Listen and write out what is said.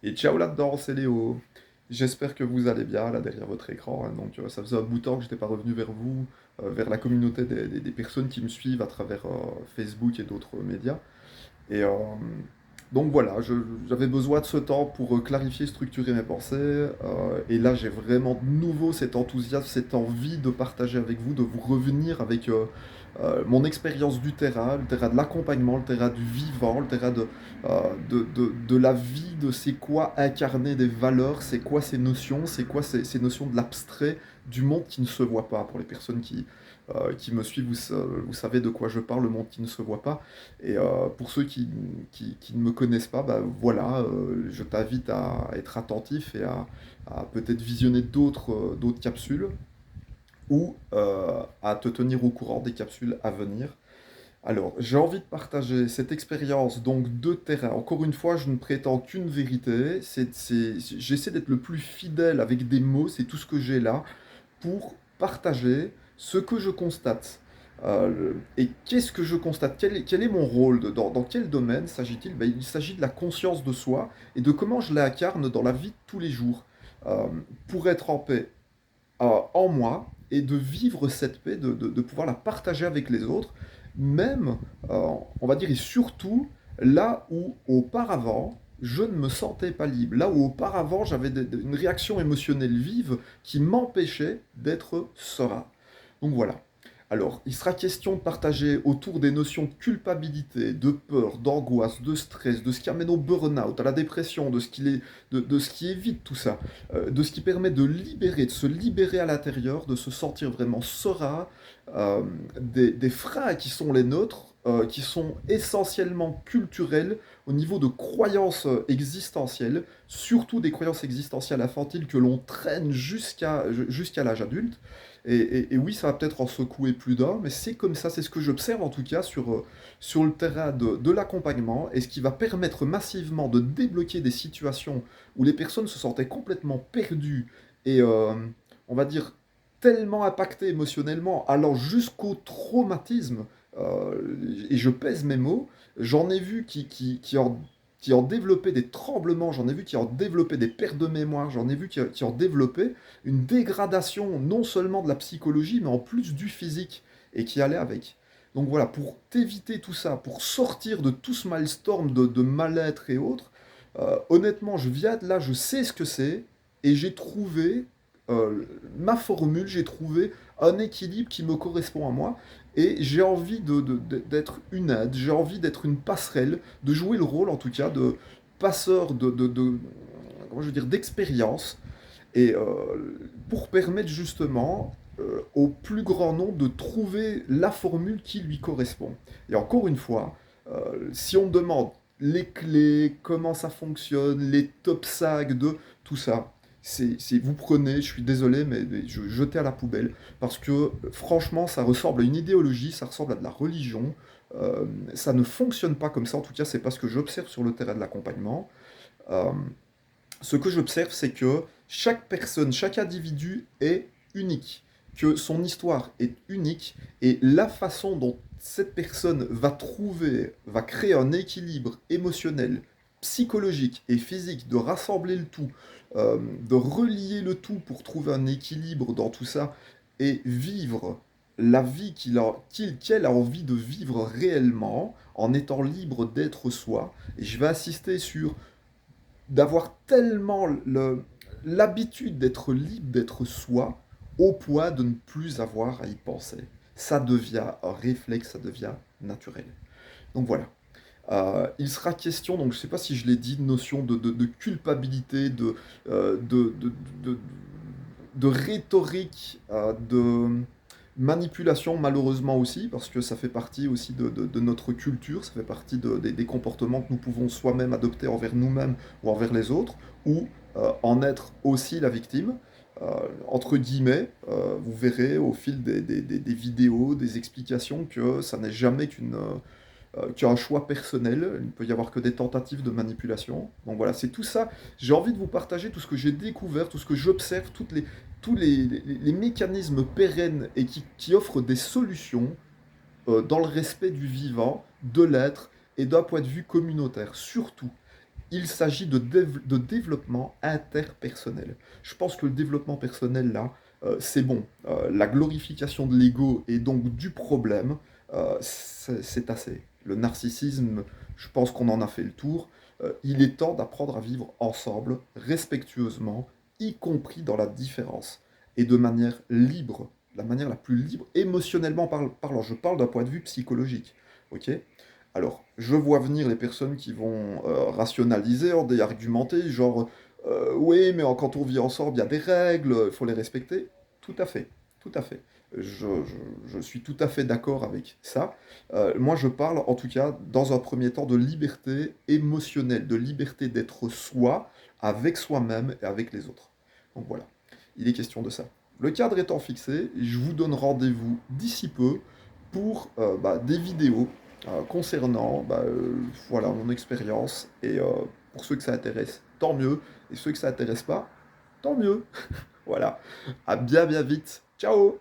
Et ciao là-dedans, c'est Léo. J'espère que vous allez bien là derrière votre écran, hein. Donc ça faisait un bout de temps que je n'étais pas revenu vers vous, vers la communauté des personnes qui me suivent à travers Facebook et d'autres médias. Et donc voilà, j'avais besoin de ce temps pour clarifier, structurer mes pensées. Et là, j'ai vraiment de nouveau cet enthousiasme, cette envie de partager avec vous, de vous revenir avec mon expérience du terrain, le terrain de l'accompagnement, le terrain du vivant, le terrain de la vie, de c'est quoi incarner des valeurs, c'est quoi ces notions, c'est quoi ces notions de l'abstrait, du monde qui ne se voit pas. Pour les personnes qui me suivent, vous savez de quoi je parle, le monde qui ne se voit pas. Et pour ceux qui ne me connaissent pas, bah, voilà, je t'invite à être attentif et à peut-être visionner d'autres capsules ou à te tenir au courant des capsules à venir. Alors, j'ai envie de partager cette expérience donc de terrain. Encore une fois, je ne prétends qu'une vérité. J'essaie d'être le plus fidèle avec des mots, c'est tout ce que j'ai là, pour partager ce que je constate. Et qu'est-ce que je constate? Quel est mon rôle? Dans quel domaine s'agit-il? Ben, il s'agit de la conscience de soi et de comment je l'incarne dans la vie de tous les jours. Euh, pour être en paix en moi et de vivre cette paix, de pouvoir la partager avec les autres, même, on va dire, et surtout, là où auparavant, je ne me sentais pas libre, là où auparavant j'avais une réaction émotionnelle vive qui m'empêchait d'être serein. Donc voilà. Alors, il sera question de partager autour des notions de culpabilité, de peur, d'angoisse, de stress, de ce qui amène au burn-out, à la dépression, de ce qui évite tout ça, de ce qui permet de libérer, de se libérer à l'intérieur, de se sentir vraiment serein, des freins qui sont les nôtres, qui sont essentiellement culturels au niveau de croyances existentielles, surtout des croyances existentielles infantiles que l'on traîne jusqu'à l'âge adulte. Et oui, ça va peut-être en secouer plus d'un, mais c'est comme ça, c'est ce que j'observe en tout cas sur le terrain de l'accompagnement, et ce qui va permettre massivement de débloquer des situations où les personnes se sentaient complètement perdues et, on va dire, tellement impactées émotionnellement, allant jusqu'au traumatisme, et je pèse mes mots, j'en ai vu qui ont développé des tremblements, j'en ai vu qui ont développé des pertes de mémoire, j'en ai vu qui ont développé une dégradation non seulement de la psychologie, mais en plus du physique, et qui allait avec. Donc voilà, pour t'éviter tout ça, pour sortir de tout ce maelstrom de mal-être et autres, honnêtement, je viens de là, je sais ce que c'est, et j'ai trouvé ma formule, j'ai trouvé un équilibre qui me correspond à moi, et j'ai envie d'être une aide, j'ai envie d'être une passerelle, de jouer le rôle en tout cas de passeur comment je veux dire, d'expérience, et pour permettre justement au plus grand nombre de trouver la formule qui lui correspond. Et encore une fois, si on me demande les clés, comment ça fonctionne, les top sags de tout ça, vous prenez, je suis désolé, mais je jetais à la poubelle, parce que franchement, ça ressemble à une idéologie, ça ressemble à de la religion, ça ne fonctionne pas comme ça, en tout cas, c'est pas ce que j'observe sur le terrain de l'accompagnement. Euh, Ce que j'observe, c'est que chaque personne, chaque individu est unique, que son histoire est unique, et la façon dont cette personne va créer un équilibre émotionnel, psychologique et physique, de rassembler le tout, de relier le tout pour trouver un équilibre dans tout ça, et vivre la vie qu'elle a envie de vivre réellement, en étant libre d'être soi. Et je vais insister sur d'avoir tellement l'habitude d'être libre, d'être soi, au point de ne plus avoir à y penser. Ça devient un réflexe, ça devient naturel. Donc voilà. Il sera question, donc je ne sais pas si je l'ai dit, de notion de culpabilité, de, de rhétorique, de manipulation malheureusement aussi, parce que ça fait partie aussi de notre culture, ça fait partie des comportements que nous pouvons soi-même adopter envers nous-mêmes ou envers les autres, ou en être aussi la victime. Entre guillemets, vous verrez au fil des vidéos, des explications que ça n'est jamais qu'un choix personnel, il ne peut y avoir que des tentatives de manipulation. Donc voilà, c'est tout ça. J'ai envie de vous partager tout ce que j'ai découvert, tout ce que j'observe, tous les mécanismes pérennes et qui offrent des solutions dans le respect du vivant, de l'être et d'un point de vue communautaire, surtout. il s'agit de développement interpersonnel. Je pense que le développement personnel, là, c'est bon. La glorification de l'ego et donc du problème, c'est assez. Le narcissisme, je pense qu'on en a fait le tour. Il est temps d'apprendre à vivre ensemble, respectueusement, y compris dans la différence, et de manière libre, la manière la plus libre, émotionnellement parlant. Je parle d'un point de vue psychologique. Ok. Alors, je vois venir les personnes qui vont rationaliser et argumenter, genre, oui, mais quand on vit ensemble, il y a des règles, il faut les respecter. Tout à fait, tout à fait. Je suis tout à fait d'accord avec ça. Moi, je parle, en tout cas, dans un premier temps, de liberté émotionnelle, de liberté d'être soi, avec soi-même et avec les autres. Donc voilà, il est question de ça. Le cadre étant fixé, je vous donne rendez-vous d'ici peu pour des vidéos concernant voilà, mon expérience. Et pour ceux que ça intéresse, tant mieux. Et ceux que ça intéresse pas, tant mieux. Voilà. À bien bien vite. Ciao